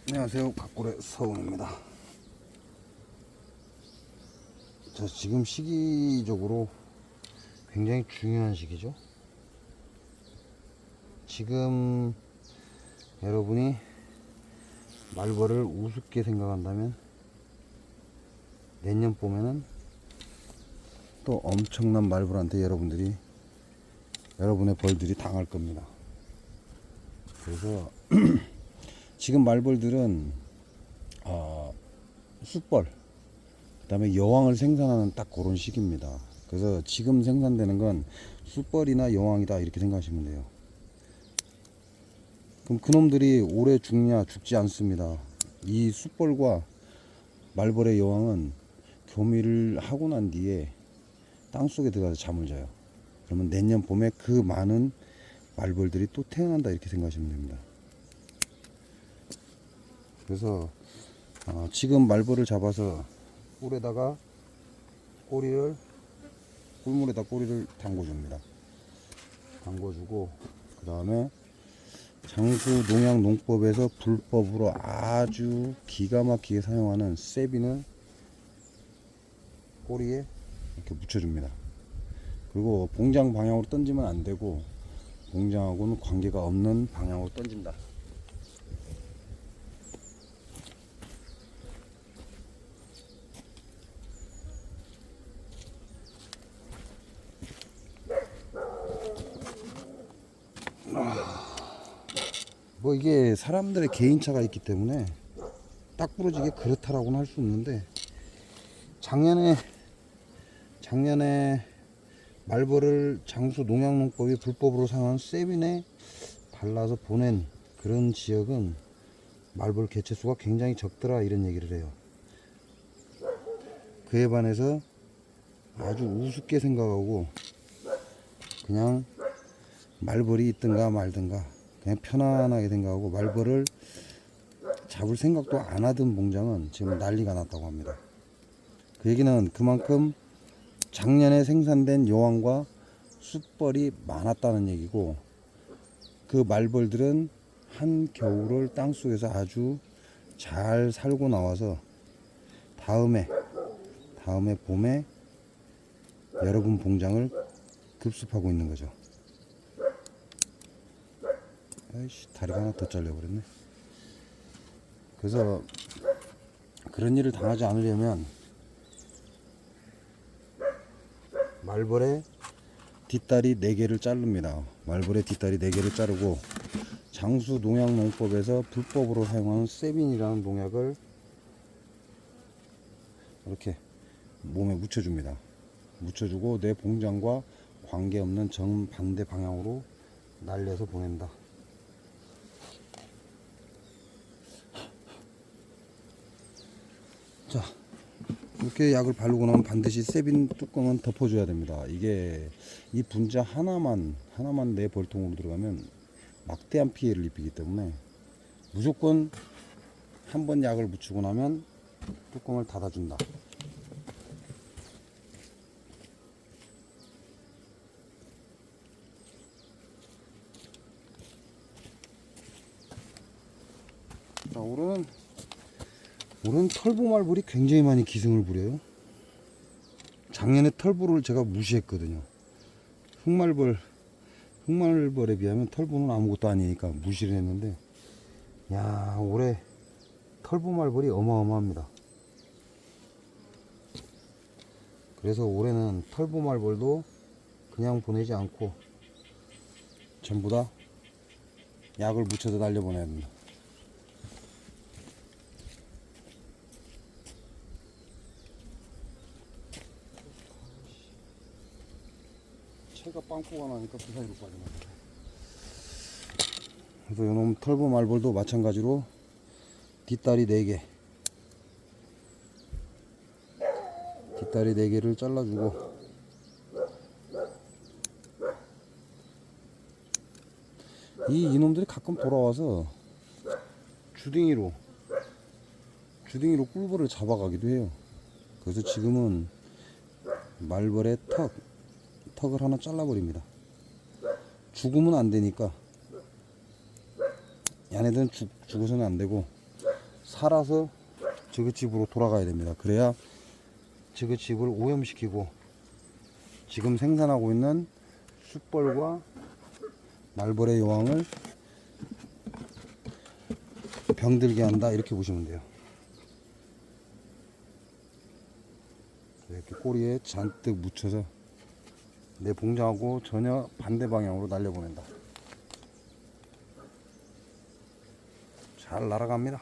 안녕하세요. 각골의 서웅입니다. 자, 지금 시기적으로 굉장히 중요한 시기죠. 지금 여러분이 말벌을 우습게 생각한다면 내년 봄에는 또 엄청난 말벌한테 여러분의 벌들이 당할 겁니다. 그래서 지금 말벌들은 숫벌, 그 다음에 여왕을 생산하는 딱 그런 시기입니다. 그래서 지금 생산되는 건 숫벌이나 여왕이다 이렇게 생각하시면 돼요. 그럼 그놈들이 오래 죽냐? 죽지 않습니다. 이 숫벌과 말벌의 여왕은 교미를 하고 난 뒤에 땅속에 들어가서 잠을 자요. 그러면 내년 봄에 그 많은 말벌들이 또 태어난다 이렇게 생각하시면 됩니다. 그래서 지금 말벌을 잡아서 꿀물에다 꼬리를 담궈줍니다. 담궈주고 그 다음에 장수 농약 농법에서 불법으로 아주 기가 막히게 사용하는 세빈을 꼬리에 이렇게 묻혀줍니다. 그리고 봉장 방향으로 던지면 안 되고 봉장하고는 관계가 없는 방향으로 던진다. 뭐 이게 사람들의 개인차가 있기 때문에 딱 부러지게 그렇다라고는 할 수 없는데 작년에 말벌을 장수 농약농법이 불법으로 사용한 세빈에 발라서 보낸 그런 지역은 말벌 개체수가 굉장히 적더라 이런 얘기를 해요. 그에 반해서 아주 우습게 생각하고 그냥 말벌이 있든가 말든가 그냥 편안하게 생각하고 말벌을 잡을 생각도 안 하던 봉장은 지금 난리가 났다고 합니다. 그 얘기는 그만큼 작년에 생산된 여왕과 숫벌이 많았다는 얘기고, 그 말벌들은 한 겨울을 땅속에서 아주 잘 살고 나와서 다음에 봄에 여러분 봉장을 급습하고 있는 거죠. 아이씨, 다리가 하나 더 잘려버렸네. 그래서 그런 일을 당하지 않으려면 말벌의 뒷다리 4개를 자릅니다. 말벌의 뒷다리 4개를 자르고 장수 농약 농법에서 불법으로 사용하는 세빈이라는 농약을 이렇게 몸에 묻혀줍니다. 묻혀주고 내 봉장과 관계없는 정반대 방향으로 날려서 보낸다. 자, 이렇게 약을 바르고 나면 반드시 세빈 뚜껑은 덮어줘야 됩니다. 이게 이 분자 하나만 내 벌통으로 들어가면 막대한 피해를 입히기 때문에 무조건 한번 약을 묻히고 나면 뚜껑을 닫아준다. 자, 올해는 털보말벌이 굉장히 많이 기승을 부려요. 작년에 털보를 제가 무시했거든요. 흑말벌에 비하면 털보는 아무것도 아니니까 무시를 했는데, 야, 올해 털보말벌이 어마어마합니다. 그래서 올해는 털보말벌도 그냥 보내지 않고 전부 다 약을 묻혀서 날려보내야 합니다. 채가 빵꾸가 나니까 그 사이로 빠져나가요. 그래서 이놈 털보 말벌도 마찬가지로 뒷다리 4개, 뒷다리 4개를 잘라주고, 이놈들이 가끔 돌아와서 주둥이로 꿀벌을 잡아가기도 해요. 그래서 지금은 말벌의 턱을 하나 잘라버립니다. 죽으면 안 되니까, 얘네들은 죽어서는 안 되고 살아서 저귿집으로 돌아가야 됩니다. 그래야 저귿집을 오염시키고 지금 생산하고 있는 숯벌과 말벌의 여왕을 병들게 한다, 이렇게 보시면 돼요. 이렇게 꼬리에 잔뜩 묻혀서 내 봉장하고 전혀 반대 방향으로 날려보낸다. 잘 날아갑니다.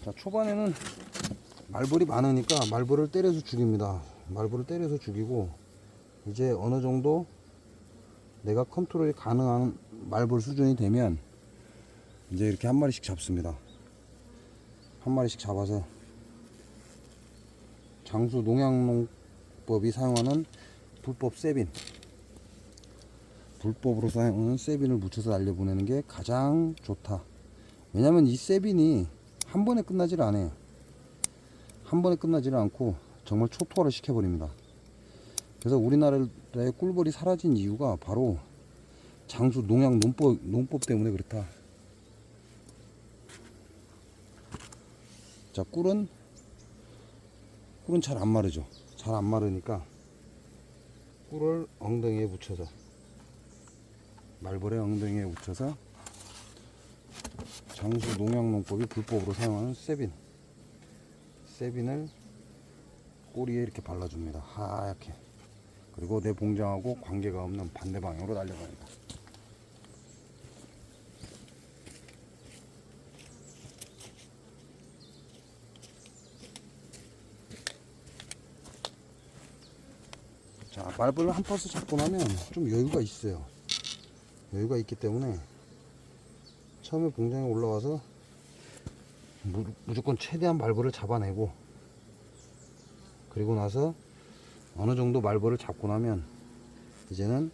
자, 초반에는 말벌이 많으니까 말벌을 때려서 죽입니다. 말벌을 때려서 죽이고 이제 어느 정도 내가 컨트롤이 가능한 말벌 수준이 되면 이제 이렇게 한 마리씩 잡습니다. 한 마리씩 잡아서 장수 농약농법이 사용하는 불법 세빈, 불법으로 사용하는 세빈을 묻혀서 날려보내는 게 가장 좋다. 왜냐면 이 세빈이 한 번에 끝나지를 않아요. 한 번에 끝나지를 않고 정말 초토화를 시켜버립니다. 그래서 우리나라의 꿀벌이 사라진 이유가 바로 장수 농약 농법 때문에 그렇다. 자, 꿀은 잘 안 마르죠. 잘 안 마르니까 꿀을 엉덩이에 묻혀서, 말벌의 엉덩이에 묻혀서 장수 농약농법이 불법으로 사용하는 세빈을 꼬리에 이렇게 발라줍니다. 하얗게. 그리고 내 봉장하고 관계가 없는 반대 방향으로 날려갑니다. 자, 말벌을 한 파스 잡고 나면 좀 여유가 있어요. 여유가 있기 때문에 처음에 봉장에 올라와서 무조건 최대한 말벌을 잡아내고, 그리고 나서 어느 정도 말벌을 잡고 나면 이제는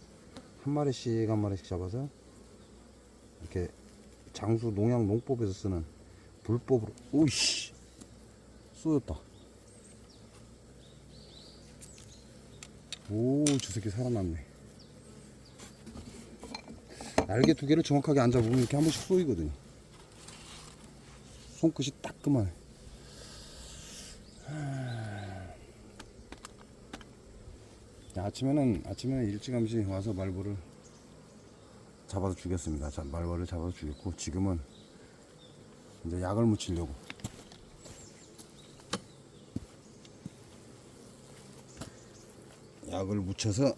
한 마리씩 잡아서 이렇게 장수 농약 농법에서 쓰는 불법으로, 오이씨, 쏘였다. 오, 저 새끼 살아났네. 날개 두 개를 정확하게 안 잡으면 이렇게 한 번씩 쏘이거든요. 손끝이 따끔하네. 아침에는 일찌감치 와서 말벌을 잡아서 죽였습니다. 자, 말벌을 잡아서 죽였고, 지금은 이제 약을 묻히려고 약을 묻혀서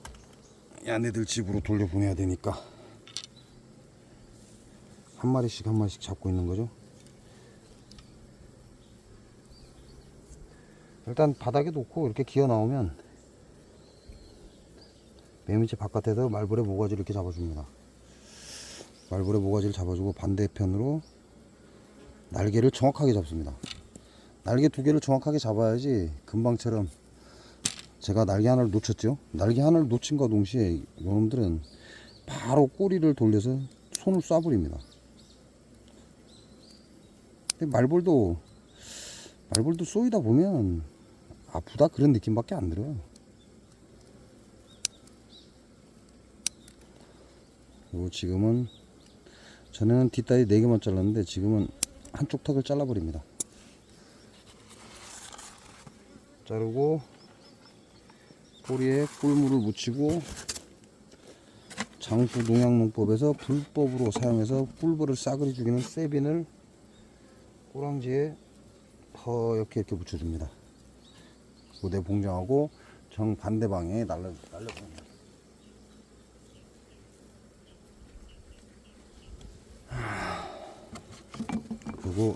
얘네들 집으로 돌려보내야 되니까 한 마리씩 잡고 있는 거죠. 일단 바닥에 놓고 이렇게 기어 나오면 매미채 바깥에서 말벌의 모가지를 이렇게 잡아줍니다. 말벌의 모가지를 잡아주고 반대편으로 날개를 정확하게 잡습니다. 날개 두 개를 정확하게 잡아야지 금방처럼 제가 날개 하나를 놓쳤죠. 날개 하나를 놓친과 동시에 이놈들은 바로 꼬리를 돌려서 손을 쏴버립니다. 근데 말벌도 쏘이다 보면 아프다 그런 느낌밖에 안 들어요. 그리고 지금은 전에는 뒷다리 4개만 잘랐는데 지금은 한쪽 턱을 잘라버립니다. 자르고 꼬리에 꿀물을 묻히고 장수 농약농법에서 불법으로 사용해서 꿀벌을 싸그리 죽이는 세빈을 꼬랑지에 허옇게 이렇게 묻혀줍니다. 내 봉장하고 정반대 방향에 날려봅니다. 그리고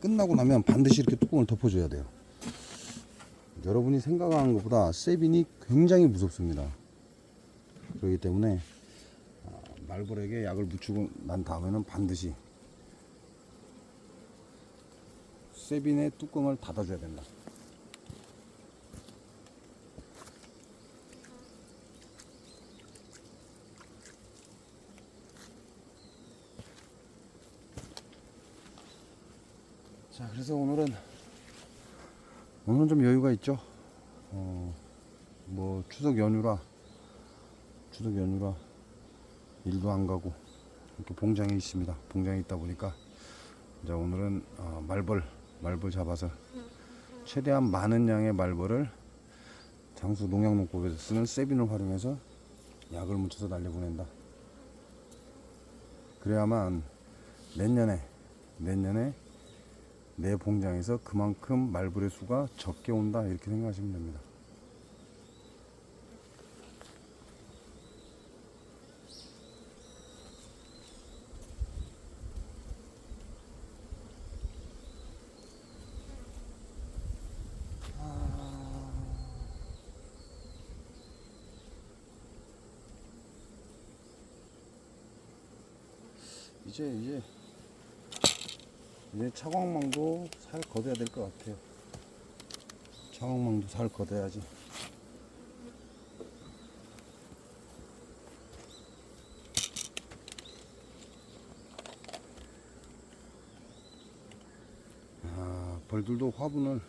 끝나고 나면 반드시 이렇게 뚜껑을 덮어줘야 돼요. 여러분이 생각하는 것보다 세빈이 굉장히 무섭습니다. 그렇기 때문에 말벌에게 약을 묻히고 난 다음에는 반드시 세빈의 뚜껑을 닫아줘야 된다. 자, 그래서 오늘은 좀 여유가 있죠. 뭐 추석 연휴라 일도 안 가고 이렇게 봉장에 있습니다. 봉장에 있다 보니까 이제 오늘은 말벌 잡아서 최대한 많은 양의 말벌을 장수 농약농법에서 쓰는 세빈을 활용해서 약을 묻혀서 날려보낸다. 그래야만 내년에 내 봉장에서 그만큼 말벌의 수가 적게 온다, 이렇게 생각하시면 됩니다. 이제 차광망도 살 걷어야 될 것 같아요. 차광망도 살 걷어야지. 벌들도 화분을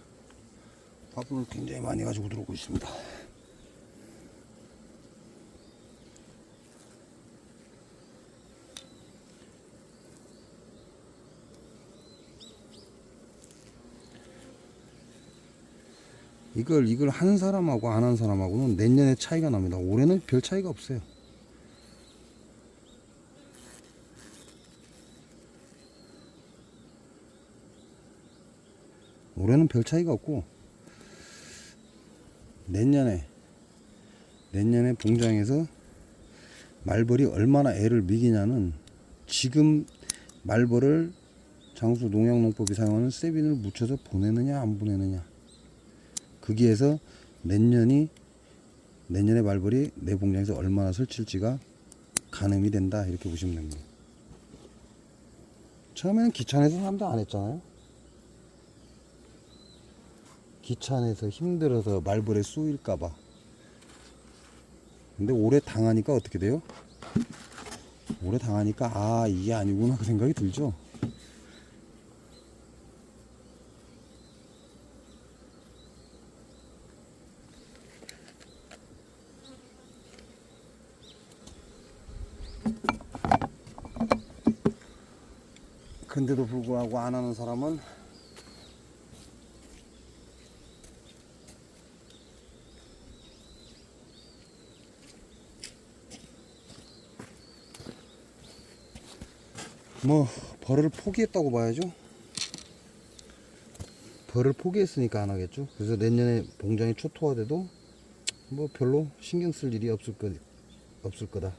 굉장히 많이 가지고 들어오고 있습니다. 이걸 하는 사람하고 안 하는 사람하고는 내년에 차이가 납니다. 올해는 별 차이가 없어요. 올해는 별 차이가 없고, 내년에 봉장에서 말벌이 얼마나 애를 먹이냐는, 지금 말벌을 장수 농약농법이 사용하는 세빈을 묻혀서 보내느냐 안 보내느냐, 거기에서 내년에 말벌이 내 봉장에서 얼마나 설칠지가 가늠이 된다, 이렇게 보시면 됩니다. 처음에는 귀찮아서 사람도 안 했잖아요. 귀찮아서 힘들어서 말벌에 쏘일까봐. 근데 오래 당하니까 어떻게 돼요? 오래 당하니까 이게 아니구나, 그 생각이 들죠. 근데도 불구하고 안 하는 사람은 뭐 벌을 포기했다고 봐야죠. 벌을 포기했으니까 안 하겠죠. 그래서 내년에 봉장이 초토화돼도 뭐 별로 신경 쓸 일이 없을 거다.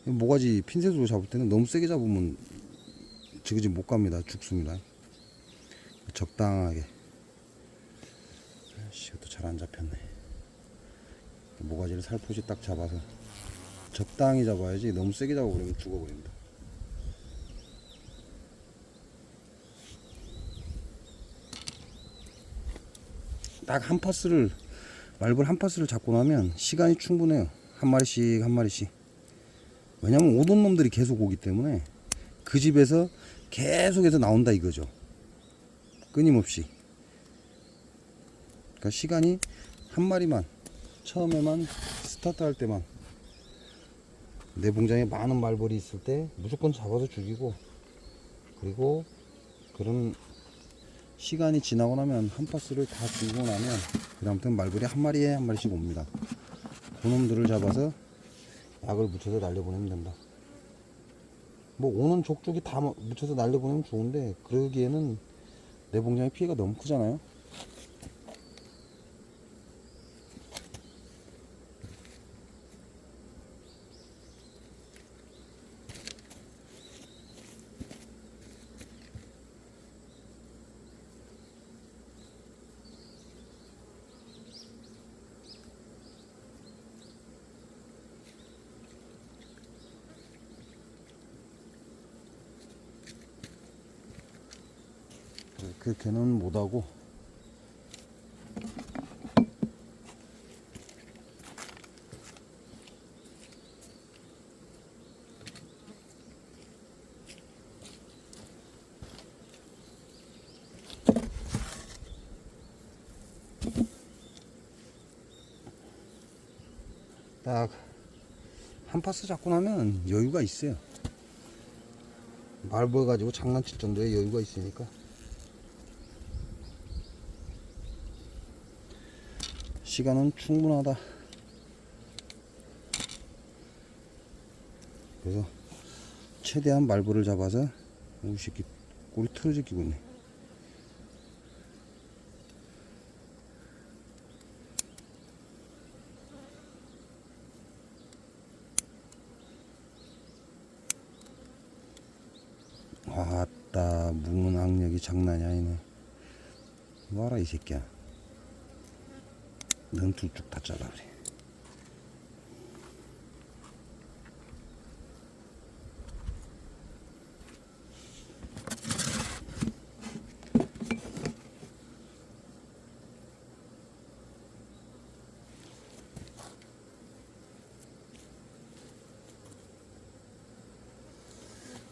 모가지 핀셋으로 잡을 때는 너무 세게 잡으면 지그지 못 갑니다. 죽습니다. 적당하게. 이것도 잘 안 잡혔네. 모가지를 살포시 딱 잡아서 적당히 잡아야지, 너무 세게 잡아버리면 죽어버립니다. 딱 말벌 한 파스를 잡고 나면 시간이 충분해요. 한 마리씩. 왜냐면 오던 놈들이 계속 오기 때문에 그 집에서 계속해서 나온다 이거죠. 끊임없이. 그러니까 시간이 한 마리만, 처음에만 스타트 할 때만, 내 봉장에 많은 말벌이 있을 때 무조건 잡아서 죽이고, 그리고 그런 시간이 지나고 나면 한 파스를 다 죽이고 나면 그 다음부터는 말벌이 한 마리씩 옵니다. 그놈들을 잡아서 약을 묻혀서 날려보내면 된다. 뭐 오는 족족이 다 묻혀서 날려보내면 좋은데, 그러기에는 내 봉장의 피해가 너무 크잖아요. 그렇게는 못하고, 딱 한 파스 잡고 나면 여유가 있어요. 말벌 가지고 장난칠 정도의 여유가 있으니까. 시간은 충분하다. 그래서 최대한 말벌을 잡아서, 오, 새끼 꼬리 틀어져 끼고 있네. 아따, 묵은 악력이 장난이 아니네. 와라 이 새끼야. 넌 둘 쭉 다 잘라 그래.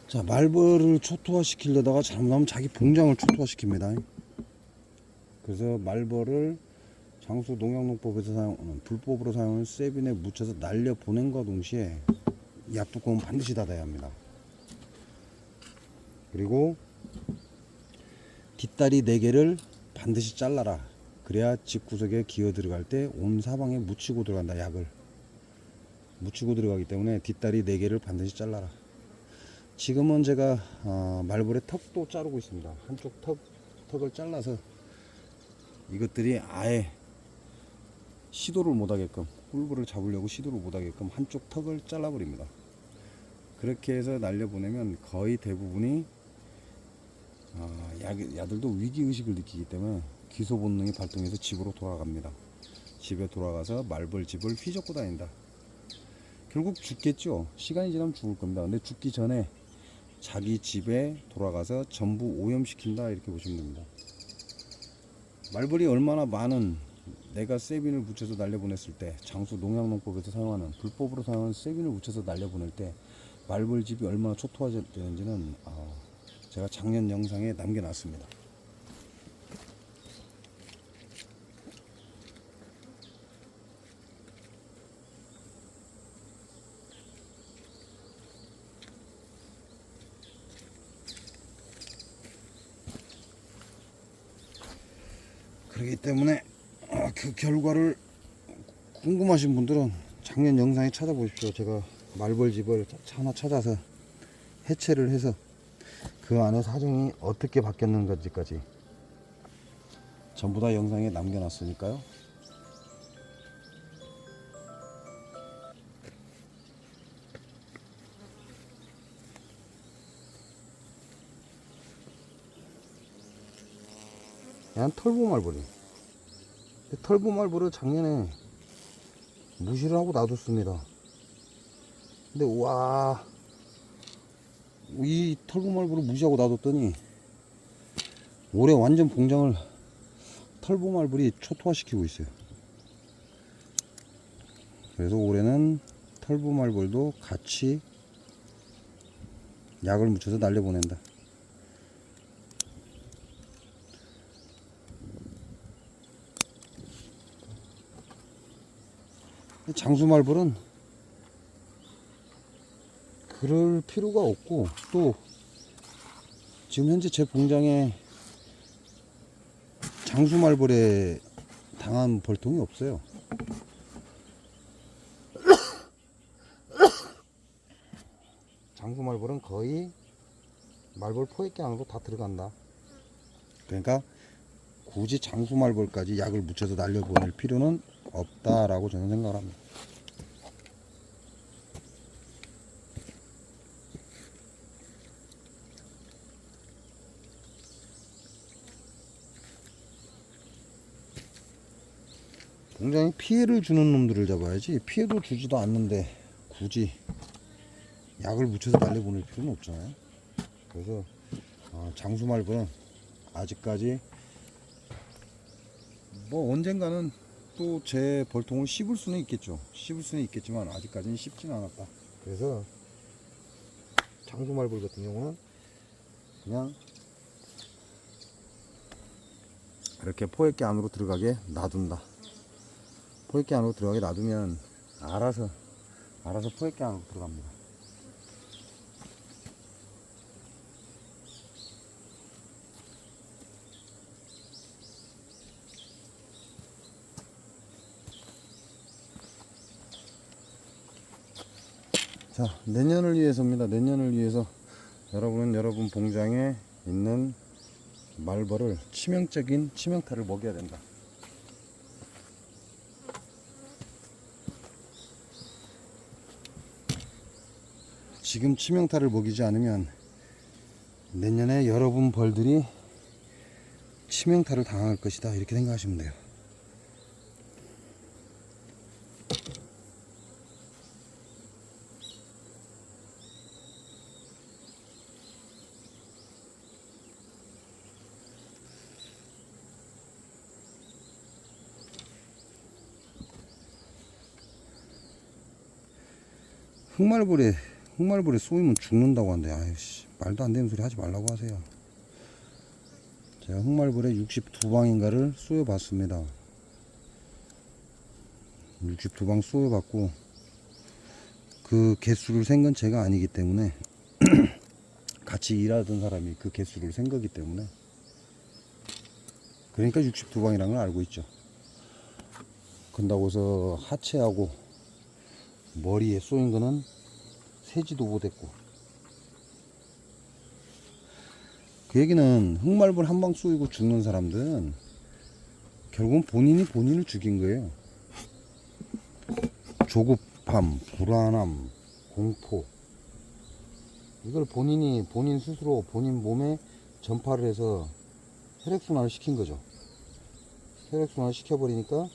자, 말벌을 초토화 시키려다가 잘못하면 자기 봉장을 초토화 시킵니다. 그래서 말벌을 장수 농약농법에서 사용하는 불법으로 사용하는 세빈에 묻혀서 날려 보낸과 동시에 약뚜껑은 반드시 닫아야 합니다. 그리고 뒷다리 4개를 반드시 잘라라. 그래야 집구석에 기어 들어갈 때 온 사방에 묻히고 들어간다. 약을 묻히고 들어가기 때문에 뒷다리 4개를 반드시 잘라라. 지금은 제가 말벌의 턱도 자르고 있습니다. 한쪽 턱을 잘라서 이것들이 아예 시도를 못하게끔, 꿀벌을 잡으려고 시도를 못하게끔 한쪽 턱을 잘라버립니다. 그렇게 해서 날려보내면 거의 대부분이 야들도 위기의식을 느끼기 때문에 기소 본능이 발동해서 집으로 돌아갑니다. 집에 돌아가서 말벌 집을 휘젓고 다닌다. 결국 죽겠죠. 시간이 지나면 죽을 겁니다. 근데 죽기 전에 자기 집에 돌아가서 전부 오염시킨다, 이렇게 보시면 됩니다. 말벌이 얼마나 많은, 내가 세빈을 묻혀서 날려보냈을 때, 장수 농약농법에서 사용하는 불법으로 사용하는 세빈을 묻혀서 날려보낼 때 말벌 집이 얼마나 초토화되는지는 제가 작년 영상에 남겨놨습니다. 그렇기 때문에 그 결과를 궁금하신 분들은 작년 영상에 찾아보십시오. 제가 말벌집을 하나 찾아서 해체를 해서 그 안에 사정이 어떻게 바뀌었는지까지 전부 다 영상에 남겨놨으니까요. 얘는 털보말벌이. 털보말벌을 작년에 무시를 하고 놔뒀습니다. 근데 와, 이 털보말벌을 무시하고 놔뒀더니 올해 완전 봉장을 털보말벌이 초토화시키고 있어요. 그래서 올해는 털보말벌도 같이 약을 묻혀서 날려보낸다. 장수말벌은 그럴 필요가 없고, 또 지금 현재 제 봉장에 장수말벌에 당한 벌통이 없어요. 장수말벌은 거의 말벌 포획기 안으로 다 들어간다. 그러니까 굳이 장수말벌까지 약을 묻혀서 날려보낼 필요는 없다라고 저는 생각을 합니다. 굉장히 피해를 주는 놈들을 잡아야지, 피해도 주지도 않는데 굳이 약을 묻혀서 날려보낼 필요는 없잖아요. 그래서 장수말벌은 아직까지 뭐 언젠가는 또 제 벌통을 씹을 수는 있겠죠. 씹을 수는 있겠지만 아직까지는 씹지는 않았다. 그래서 장수말벌 같은 경우는 그냥 이렇게 포획기 안으로 들어가게 놔둔다. 포획기 안으로 들어가게 놔두면 알아서 포획갱하고 들어갑니다. 자, 내년을 위해서입니다. 내년을 위해서 여러분은 여러분 봉장에 있는 말벌을 치명적인 치명타를 먹여야 된다. 지금 치명타를 먹이지 않으면 내년에 여러분 벌들이 치명타를 당할 것이다, 이렇게 생각하시면 돼요. 흑말벌에 쏘이면 죽는다고 한대. 아이씨, 말도 안 되는 소리 하지 말라고 하세요. 제가 흑말벌에 62방인가를 쏘여 봤습니다. 62방 쏘여 봤고, 그 개수를 센 건 제가 아니기 때문에 같이 일하던 사람이 그 개수를 센 거기 때문에, 그러니까 62방이라는 걸 알고 있죠. 그런다고 해서 하체하고 머리에 쏘인 거는 세지도 못했고, 그 얘기는 흑말벌 한 방 쏘이고 죽는 사람들은 결국은 본인이 본인을 죽인 거예요. 조급함, 불안함, 공포, 이걸 본인 스스로 본인 몸에 전파를 해서 혈액순환을 시킨 거죠. 혈액순환을 시켜버리니까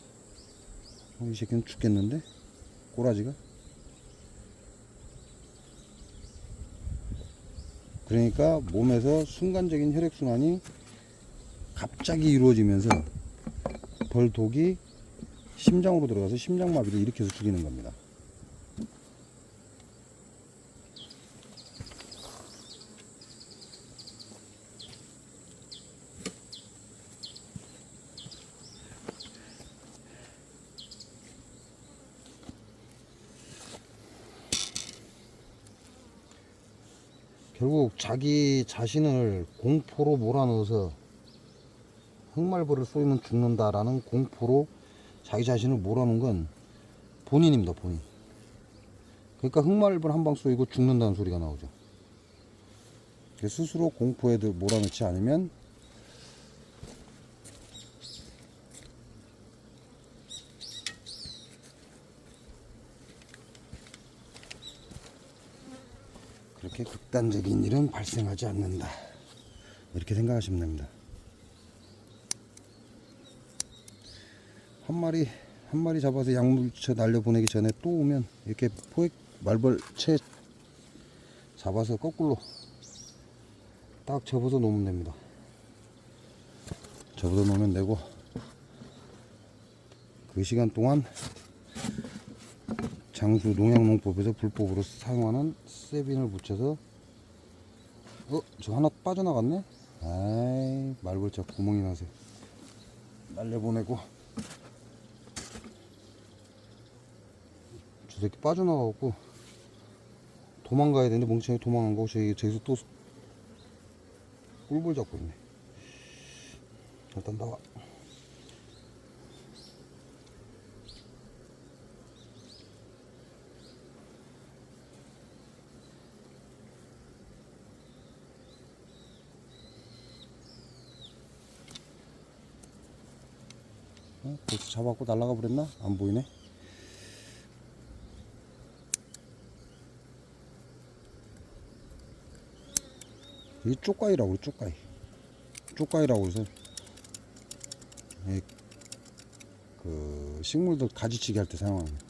이 새끼는 죽겠는데? 꼬라지가? 그러니까 몸에서 순간적인 혈액순환이 갑자기 이루어지면서 벌독이 심장으로 들어가서 심장마비를 일으켜서 죽이는 겁니다. 결국 자기 자신을 공포로 몰아넣어서 흑말벌을 쏘이면 죽는다라는 공포로 자기 자신을 몰아넣은 건 본인입니다, 본인. 그러니까 흑말벌 한 방 쏘이고 죽는다는 소리가 나오죠. 스스로 공포에 몰아넣지 않으면 그렇게 극단적인 일은 발생하지 않는다, 이렇게 생각하시면 됩니다. 한 마리 잡아서 약물쳐 날려보내기 전에 또 오면 이렇게 포획 말벌 채 잡아서 거꾸로 딱 접어서 놓으면 됩니다. 접어서 놓으면 되고, 그 시간 동안 장수 농약농법에서 불법으로 사용하는 세빈을 붙여서, 저 하나 빠져나갔네? 아이, 말벌자 구멍이 나서 날려보내고, 저 새끼 빠져나가고 도망가야 되는데 멍청이 도망간 거고, 저기서 또 꿀벌 잡고 있네. 일단 나와. 벌써 잡았고 날아가 버렸나? 안 보이네. 이게 쪽가이라고 그래, 쪽가이라고 해서 그 식물들 가지치기 할 때 사용하는 거예요.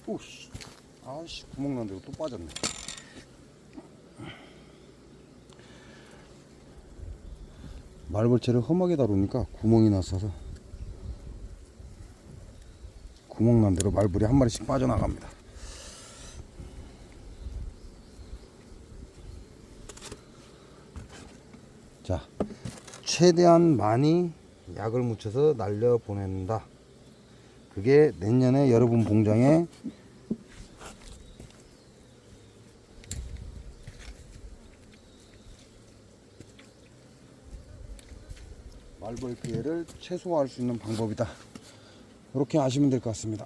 오씨, 아씨, 구멍 난 데로 또 빠졌네. 말벌채를 험하게 다루니까 구멍이 났어서 구멍 난 대로 말벌이 한 마리씩 빠져나갑니다. 자, 최대한 많이 약을 묻혀서 날려 보낸다. 그게 내년에 여러분 봉장에 말벌 피해를 최소화할 수 있는 방법이다. 이렇게 아시면 될 것 같습니다.